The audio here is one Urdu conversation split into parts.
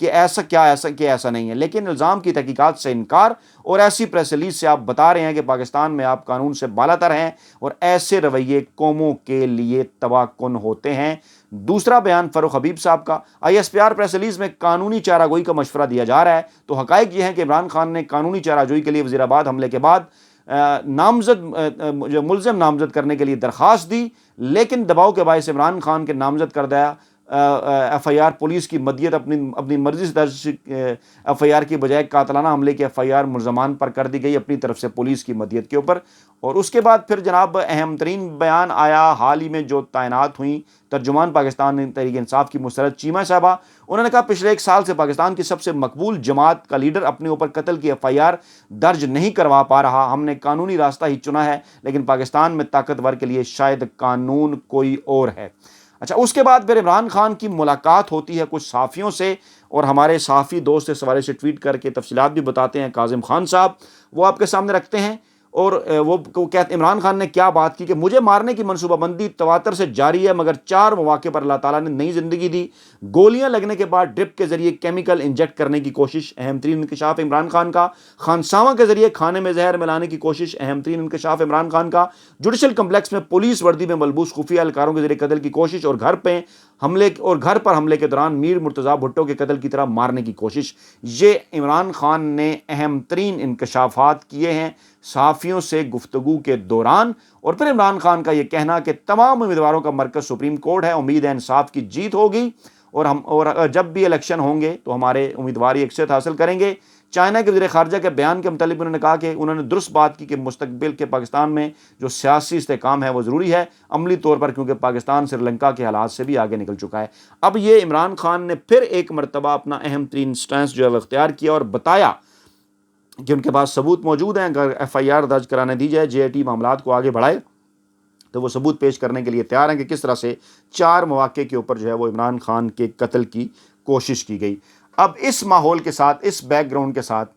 کہ ایسا نہیں ہے، لیکن الزام کی تحقیقات سے انکار اور ایسی پریس ریلیز سے آپ بتا رہے ہیں کہ پاکستان میں آپ قانون سے بالاتر ہیں اور ایسے رویے قوموں کے لیے تباہ کن ہوتے ہیں۔ دوسرا بیان فاروق حبیب صاحب کا، ISPR پریس ریلیز میں قانونی چارہ گوئی کا مشورہ دیا جا رہا ہے، تو حقائق یہ ہے کہ عمران خان نے قانونی چارہ جوئی کے لیے وزیر آباد حملے کے بعد ملزم نامزد کرنے کے لیے درخواست دی، لیکن دباؤ کے باعث عمران خان کے نامزد کردہ FIR پولیس کی مدیت اپنی مرضی سے درج FIR کی بجائے قاتلانہ حملے کی FIR ملزمان پر کر دی گئی اپنی طرف سے پولیس کی مدیت کے اوپر۔ اور اس کے بعد پھر جناب اہم ترین بیان آیا حال ہی میں جو تعینات ہوئیں ترجمان پاکستان تحریک انصاف کی مسرت چیمہ صاحبہ، انہوں نے کہا پچھلے 1 سال سے پاکستان کی سب سے مقبول جماعت کا لیڈر اپنے اوپر قتل کی FIR درج نہیں کروا پا رہا، ہم نے قانونی راستہ ہی چنا ہے، لیکن پاکستان میں طاقتور کے لیے شاید قانون کوئی اور ہے۔ اچھا، اس کے بعد پھر عمران خان کی ملاقات ہوتی ہے کچھ صحافیوں سے، اور ہمارے صحافی دوست اس حوالے سے ٹویٹ کر کے تفصیلات بھی بتاتے ہیں، کاظم خان صاحب، وہ آپ کے سامنے رکھتے ہیں۔ اور وہ کہتے عمران خان نے کیا بات کی کہ مجھے مارنے کی منصوبہ بندی تواتر سے جاری ہے، مگر 4 مواقع پر اللہ تعالیٰ نے نئی زندگی دی۔ گولیاں لگنے کے بعد ڈرپ کے ذریعے کیمیکل انجیکٹ کرنے کی کوشش، اہم ترین انکشاف عمران خان کا۔ خانساواں کے ذریعے کھانے میں زہر ملانے کی کوشش، اہم ترین انکشاف عمران خان کا۔ جوڈیشل کمپلیکس میں پولیس وردی میں ملبوس خفیہ اہلکاروں کے ذریعے قتل کی کوشش، اور گھر پر حملے کے دوران میر مرتضیٰ بھٹو کے قتل کی طرح مارنے کی کوشش۔ یہ عمران خان نے اہم ترین انکشافات کیے ہیں صحافیوں سے گفتگو کے دوران۔ اور پھر عمران خان کا یہ کہنا کہ تمام امیدواروں کا مرکز سپریم کورٹ ہے، امید ہے انصاف کی جیت ہوگی، اور جب بھی الیکشن ہوں گے تو ہمارے امیدوار اکثریت حاصل کریں گے۔ چائنا کے وزیر خارجہ کے بیان کے متعلق انہوں نے کہا کہ انہوں نے درست بات کی کہ مستقبل کے پاکستان میں جو سیاسی استحکام ہے وہ ضروری ہے عملی طور پر، کیونکہ پاکستان سری لنکا کے حالات سے بھی آگے نکل چکا ہے۔ اب یہ عمران خان نے پھر ایک مرتبہ اپنا اہم ترین سٹینس جو ہے وہ اختیار کیا اور بتایا کہ ان کے پاس ثبوت موجود ہیں، اگر FIR درج کرانے دی جائے، JIT معاملات کو آگے بڑھائے تو وہ ثبوت پیش کرنے کے لیے تیار ہیں کہ کس طرح سے 4 مواقع کے اوپر جو ہے وہ عمران خان کے قتل کی کوشش کی گئی۔ اب اس ماحول کے ساتھ، اس بیک گراؤنڈ کے ساتھ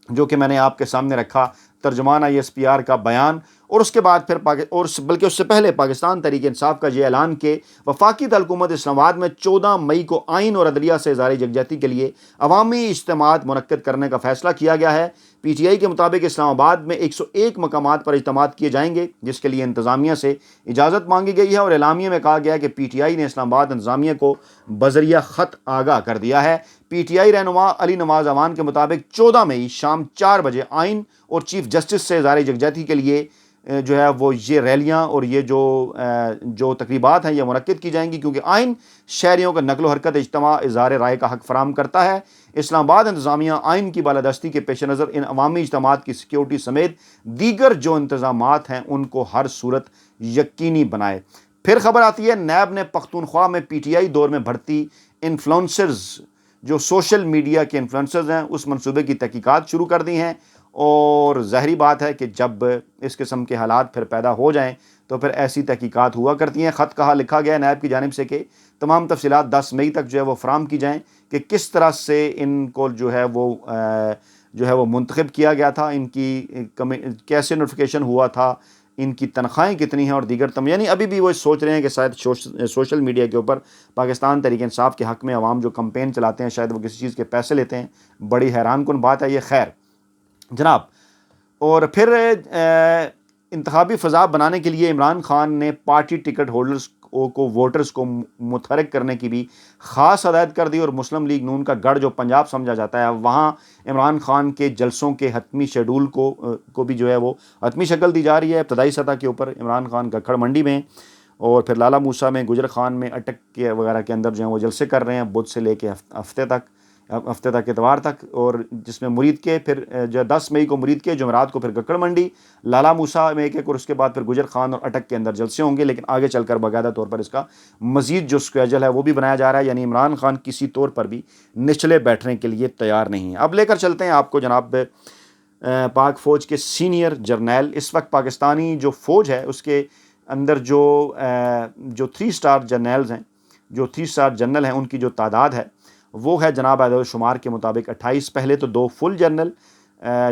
جو کہ میں نے آپ کے سامنے رکھا، ترجمان ISPR کا بیان، اور اس کے بعد پھر بلکہ اس سے پہلے پاکستان تحریک انصاف کا یہ اعلان کہ وفاقی دارالحکومت اسلام آباد میں 14 مئی کو آئین اور عدلیہ سے اظہار یکجہتی کے لیے عوامی اجتماعات منعقد کرنے کا فیصلہ کیا گیا ہے۔ PTI کے مطابق اسلام آباد میں 101 مقامات پر اجتماعات کیے جائیں گے، جس کے لیے انتظامیہ سے اجازت مانگی گئی ہے، اور اعلامیے میں کہا گیا ہے کہ PTI نے اسلام آباد انتظامیہ کو بذریعہ خط آگاہ کر دیا ہے۔ PTI رہنما علی نواز امان کے مطابق 14 مئی شام 4 بجے آئین اور چیف جسٹس سے اظہار یکجہتی کے لیے جو ہے وہ یہ ریلیاں اور یہ جو تقریبات ہیں یہ منعقد کی جائیں گی، کیونکہ آئین شہریوں کا نقل و حرکت، اجتماع، اظہار رائے کا حق فراہم کرتا ہے۔ اسلام آباد انتظامیہ آئین کی بالادستی کے پیش نظر ان عوامی اجتماعات کی سیکیورٹی سمیت دیگر جو انتظامات ہیں ان کو ہر صورت یقینی بنائے۔ پھر خبر آتی ہے نیب نے پختونخوا میں PTI دور میں بھرتی انفلوئنسرز، جو سوشل میڈیا کے انفلوئنسرز ہیں، اس منصوبے کی تحقیقات شروع کر دی ہیں، اور ظاہری بات ہے کہ جب اس قسم کے حالات پھر پیدا ہو جائیں تو پھر ایسی تحقیقات ہوا کرتی ہیں۔ خط لکھا گیا نیب کی جانب سے کہ تمام تفصیلات 10 مئی تک جو ہے وہ فراہم کی جائیں کہ کس طرح سے ان کو جو ہے وہ منتخب کیا گیا تھا، ان کی کیسے نوٹیفیکیشن ہوا تھا، ان کی تنخواہیں کتنی ہیں اور دیگر یعنی ابھی بھی وہ سوچ رہے ہیں کہ شاید سوشل میڈیا کے اوپر پاکستان تحریک انصاف کے حق میں عوام جو کمپین چلاتے ہیں شاید وہ کسی چیز کے پیسے لیتے ہیں۔ بڑی حیران کن بات ہے یہ، خیر جناب۔ اور پھر انتخابی فضا بنانے کے لیے عمران خان نے پارٹی ٹکٹ ہولڈرز کو ووٹرز کو متحرک کرنے کی بھی خاص ہدایت کر دی، اور مسلم لیگ نون کا گڑھ جو پنجاب سمجھا جاتا ہے وہاں عمران خان کے جلسوں کے حتمی شیڈول کو بھی جو ہے وہ حتمی شکل دی جا رہی ہے۔ ابتدائی سطح کے اوپر عمران خان گکڑ منڈی میں اور پھر لالا موسیٰ میں، گجر خان میں، اٹک کے وغیرہ کے اندر جو ہیں وہ جلسے کر رہے ہیں بدھ سے لے کے ہفتے تک اتوار تک، اور جس میں مرید کے پھر جو 10 مئی کو مرید کے، جمعرات کو پھر گکڑ منڈی، لالا موسیٰ میں ایک اور اس کے بعد پھر گجر خان اور اٹک کے اندر جلسے ہوں گے، لیکن آگے چل کر باقاعدہ طور پر اس کا مزید جو اسکیجول ہے وہ بھی بنایا جا رہا ہے، یعنی عمران خان کسی طور پر بھی نچلے بیٹھنے کے لیے تیار نہیں ہے۔ اب لے کر چلتے ہیں آپ کو جناب پاک فوج کے سینئر جرنیل، اس وقت پاکستانی جو فوج ہے اس کے اندر جو 3 اسٹار جرنیلز ہیں، جو 3 اسٹار جنرل ہیں، ان کی جو تعداد ہے وہ ہے جناب اعداد و شمار کے مطابق 28۔ پہلے تو 2 فل جنرل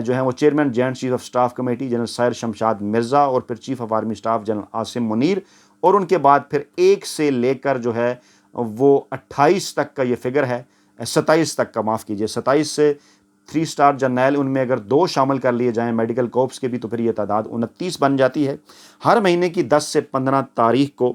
جو ہیں وہ chairman joint chief of staff committee general سیر شمشاد مرزا، اور پھر chief of army staff general Asim Munir, اور ان کے بعد پھر 1 سے لے کر جو ہے وہ 28 تک کا یہ فگر ہے 27 تک کا, معاف کیجیے 27 سے 3 اسٹار جرنیل, ان میں اگر 2 شامل کر لیے جائیں میڈیکل کورپس کے بھی, تو پھر یہ تعداد 29 بن جاتی ہے. ہر مہینے کی 10 سے 15 تاریخ کو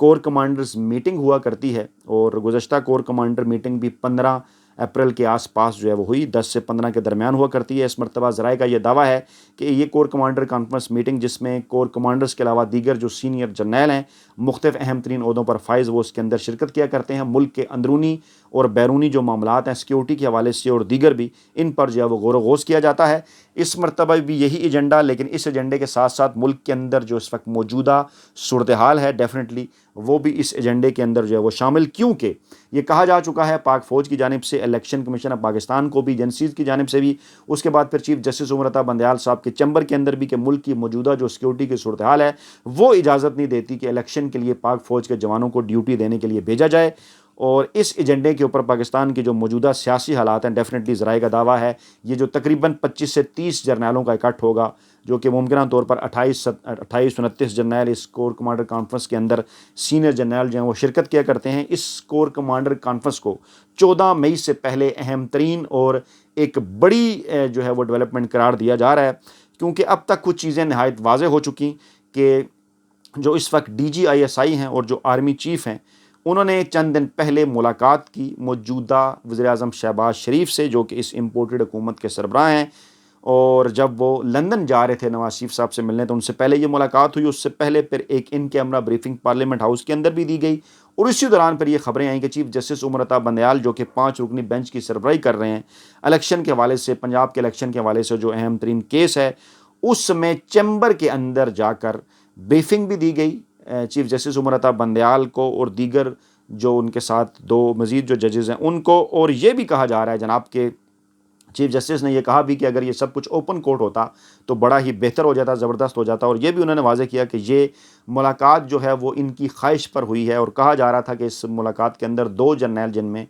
کور کمانڈرز میٹنگ ہوا کرتی ہے, اور گزشتہ کور کمانڈر میٹنگ بھی 15 اپریل کے آس پاس جو ہے وہ ہوئی, 10 سے 15 کے درمیان ہوا کرتی ہے. اس مرتبہ ذرائع کا یہ دعویٰ ہے کہ یہ کور کمانڈر کانفرنس میٹنگ, جس میں کور کمانڈرز کے علاوہ دیگر جو سینئر جرنیل ہیں مختلف اہم ترین عہدوں پر فائز, وہ اس کے اندر شرکت کیا کرتے ہیں. ملک کے اندرونی اور بیرونی جو معاملات ہیں سیکیورٹی کے حوالے سے اور دیگر بھی, ان پر جو ہے وہ غور و خوض کیا جاتا ہے. اس مرتبہ بھی یہی ایجنڈا, لیکن اس ایجنڈے کے ساتھ ساتھ ملک کے اندر جو اس وقت موجودہ صورتحال ہے ڈیفینیٹلی وہ بھی اس ایجنڈے کے اندر جو ہے وہ شامل, کیونکہ یہ کہا جا چکا ہے پاک فوج کی جانب سے, الیکشن کمیشن آف پاکستان کو بھی, ایجنسیز کی جانب سے بھی, اس کے بعد پھر چیف جسٹس عمر عطا بندیال صاحب کے چیمبر کے اندر بھی, کہ ملک کی موجودہ جو سیکیورٹی کی صورتحال ہے وہ اجازت نہیں دیتی کہ الیکشن کے لیے پاک فوج کے جوانوں کو ڈیوٹی دینے کے لیے بھیجا جائے. اور اس ایجنڈے کے اوپر پاکستان کے جو موجودہ سیاسی حالات ہیں, ڈیفینیٹلی ذرائع کا دعویٰ ہے یہ جو تقریباً 25 سے 30 جرنیلوں کا اکٹھ ہوگا, جو کہ ممکنہ طور پر 28-29 جرنیل اس کور کمانڈر کانفرنس کے اندر سینئر جرنیل جو ہیں وہ شرکت کیا کرتے ہیں. اس کور کمانڈر کانفرنس کو 14 مئی سے پہلے اہم ترین اور ایک بڑی جو ہے وہ ڈیولپمنٹ قرار دیا جا رہا ہے, کیونکہ اب تک کچھ چیزیں نہایت واضح ہو چکی کہ جو اس وقت DGISI ہیں اور جو آرمی چیف ہیں, انہوں نے چند دن پہلے ملاقات کی موجودہ وزیر اعظم شہباز شریف سے, جو کہ اس امپورٹڈ حکومت کے سربراہ ہیں. اور جب وہ لندن جا رہے تھے نواز شریف صاحب سے ملنے, تو ان سے پہلے یہ ملاقات ہوئی. اس سے پہلے پھر ایک ان کیمرہ بریفنگ پارلیمنٹ ہاؤس کے اندر بھی دی گئی, اور اسی دوران پھر یہ خبریں آئیں کہ چیف جسٹس عمر عطا بندیال, جو کہ 5 رکنی بینچ کی سربراہی کر رہے ہیں الیکشن کے حوالے سے, پنجاب کے الیکشن کے حوالے سے جو اہم ترین کیس ہے, اس میں چیمبر کے اندر جا کر بریفنگ بھی دی گئی چیف جسٹس عمر عطا بندیال کو اور دیگر جو ان کے ساتھ 2 مزید جو ججز ہیں ان کو. اور یہ بھی کہا جا رہا ہے جناب کہ چیف جسٹس نے یہ کہا بھی کہ اگر یہ سب کچھ اوپن کورٹ ہوتا تو بڑا ہی بہتر ہو جاتا, زبردست ہو جاتا. اور یہ بھی انہوں نے واضح کیا کہ یہ ملاقات جو ہے وہ ان کی خواہش پر ہوئی ہے, اور کہا جا رہا تھا کہ اس ملاقات کے اندر 2 جرنیل, جن میں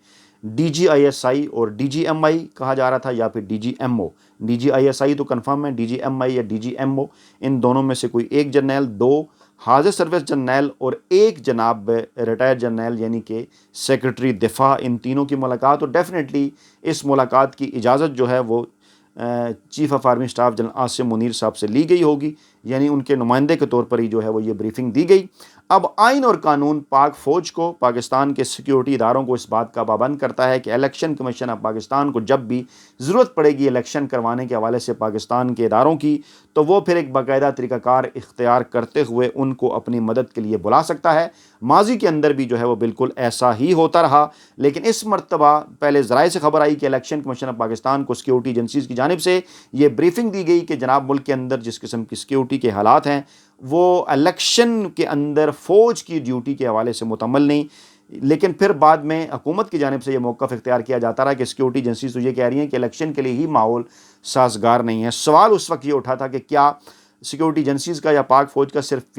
DGISI اور DGMI کہا جا رہا تھا, یا پھر DGMO, DGISI تو کنفرم ہے, DGMI یا DGMO, ان دونوں میں سے کوئی ایک جرنیل, 2 حاضر سروس جرنیل اور ایک جناب ریٹائر جرنیل یعنی کہ سیکرٹری دفاع, ان تینوں کی ملاقات. اور ڈیفینیٹلی اس ملاقات کی اجازت جو ہے وہ chief of army staff general Asim Munir صاحب سے لی گئی ہوگی, یعنی ان کے نمائندے کے طور پر ہی جو ہے وہ یہ بریفنگ دی گئی. اب آئین اور قانون پاک فوج کو, پاکستان کے سیکیورٹی اداروں کو اس بات کا پابند کرتا ہے کہ الیکشن کمیشن آف پاکستان کو جب بھی ضرورت پڑے گی الیکشن کروانے کے حوالے سے پاکستان کے اداروں کی, تو وہ پھر ایک باقاعدہ طریقہ کار اختیار کرتے ہوئے ان کو اپنی مدد کے لیے بلا سکتا ہے. ماضی کے اندر بھی جو ہے وہ بالکل ایسا ہی ہوتا رہا, لیکن اس مرتبہ پہلے ذرائع سے خبر آئی کہ الیکشن کمیشن آف پاکستان کو سیکیورٹی ایجنسیز کی جانب سے یہ بریفنگ دی گئی کہ جناب ملک کے اندر جس قسم کی سیکیورٹی کے حالات ہیں وہ الیکشن کے اندر فوج کی ڈیوٹی کے حوالے سے مکمل نہیں. لیکن پھر بعد میں حکومت کی جانب سے یہ موقف اختیار کیا جاتا رہا کہ سیکیورٹی ایجنسیز تو یہ کہہ رہی ہیں کہ الیکشن کے لیے ہی ماحول سازگار نہیں ہے. سوال اس وقت یہ اٹھا تھا کہ کیا سیکیورٹی ایجنسیز کا یا پاک فوج کا صرف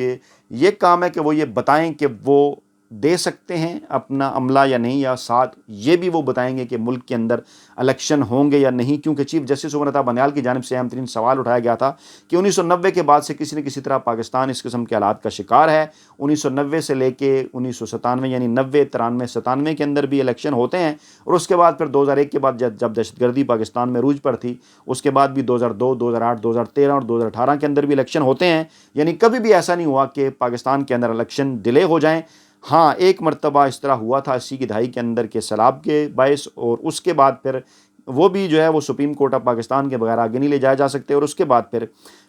یہ کام ہے کہ وہ یہ بتائیں کہ وہ دے سکتے ہیں اپنا عملہ یا نہیں, یا ساتھ یہ بھی وہ بتائیں گے کہ ملک کے اندر الیکشن ہوں گے یا نہیں. کیونکہ چیف جسٹس عمر عطا بندیال کی جانب سے اہم ترین سوال اٹھایا گیا تھا کہ 1990 کے بعد سے کسی نہ کسی طرح پاکستان اس قسم کے حالات کا شکار ہے. 1990 سے لے کے 1997 یعنی 90, 93, 97 کے اندر بھی الیکشن ہوتے ہیں, اور اس کے بعد پھر 2001 کے بعد جب دہشت گردی پاکستان میں عروج پر تھی, اس کے بعد بھی 2002, 2008, 2013 اور 2018 کے اندر بھی الیکشن ہوتے ہیں. یعنی کبھی بھی ایسا نہیں ہوا کہ پاکستان کے اندر الیکشن ڈیلے ہو جائیں. ہاں ایک مرتبہ اس طرح ہوا تھا 80 کی دہائی کے اندر کے سیلاب کے باعث, اور اس کے بعد پھر وہ بھی جو ہے وہ سپریم کورٹ آف پاکستان کے بغیر آگے نہیں لے جائے جا سکتے. اور اس کے بعد پھر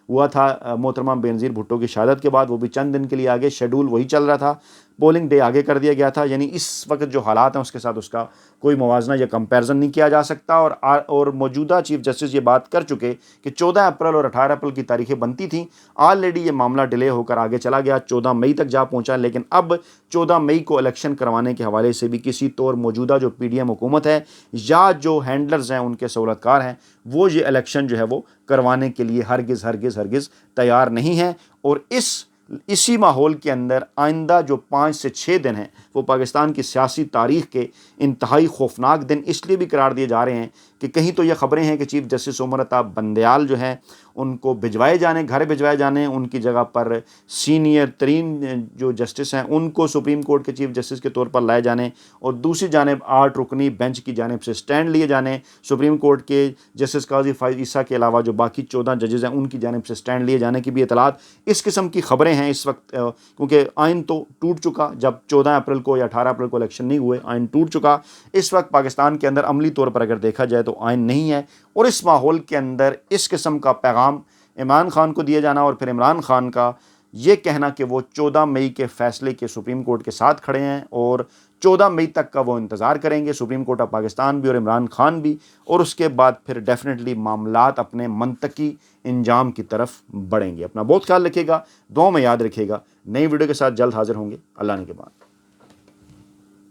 ہوا تھا محترمہ بینظیر بھٹو کی شہادت کے بعد, وہ بھی چند دن کے لیے آگے, شیڈول وہی چل رہا تھا, پولنگ ڈے آگے کر دیا گیا تھا. یعنی اس وقت جو حالات ہیں اس کے ساتھ اس کا کوئی موازنہ یا کمپیرزن نہیں کیا جا سکتا. اور موجودہ چیف جسٹس یہ بات کر چکے کہ 14 اپریل اور 18 اپریل کی تاریخیں بنتی تھیں. آلریڈی یہ معاملہ ڈیلے ہو کر آگے چلا گیا, 14 مئی تک جا پہنچا. لیکن اب 14 مئی کو الیکشن کروانے کے حوالے سے بھی کسی طور موجودہ جو PDM حکومت ہے یا جو ہینڈلرز ہیں, ان کے سہولت کار ہیں, وہ یہ الیکشن جو ہے وہ کروانے کے لیے ہرگز تیار نہیں ہیں. اور اسی ماحول کے اندر آئندہ جو 5 سے 6 دن ہیں وہ پاکستان کی سیاسی تاریخ کے انتہائی خوفناک دن اس لیے بھی قرار دیے جا رہے ہیں کہ کہ کہیں تو یہ خبریں ہیں کہ چیف جسٹس عمر عطا بندیال جو ہیں ان کو بھجوائے جانے، گھر بھجوائے جانے، ان کی جگہ پر سینئر ترین جو جسٹس ہیں ان کو سپریم کورٹ کے چیف جسٹس کے طور پر لائے جانے، اور دوسری جانب 8 رکنی بینچ کی جانب سے سٹینڈ لیے جانے، سپریم کورٹ کے جسٹس قاضی فائز عیسیٰ کے علاوہ جو باقی 14 ججز ہیں ان کی جانب سے سٹینڈ لیے جانے کی بھی اطلاعات، اس قسم کی خبریں ہیں اس وقت، کیونکہ آئین تو ٹوٹ چکا، جب 14 اپریل کو یا 18 اپریل کو الیکشن نہیں ہوئے آئین ٹوٹ چکا، اس وقت پاکستان کے اندر عملی طور پر اگر دیکھا جائے تو آئین نہیں ہے، اور اس ماحول کے اندر اس قسم کا پیغام عمران خان کو دیا جانا، اور پھر عمران خان کا یہ کہنا کہ وہ 14 مئی کے فیصلے کے سپریم کورٹ کے ساتھ کھڑے ہیں اور 14 مئی تک کا وہ انتظار کریں گے، سپریم کورٹ آف پاکستان بھی اور عمران خان بھی، اور اس کے بعد پھر ڈیفینیٹلی معاملات اپنے منطقی انجام کی طرف بڑھیں گے۔ اپنا بہت خیال رکھیے گا، دعاؤں میں یاد رکھیے گا۔ نئی ویڈیو کے ساتھ جلد حاضر ہوں گے، اللہ نے کے بعد۔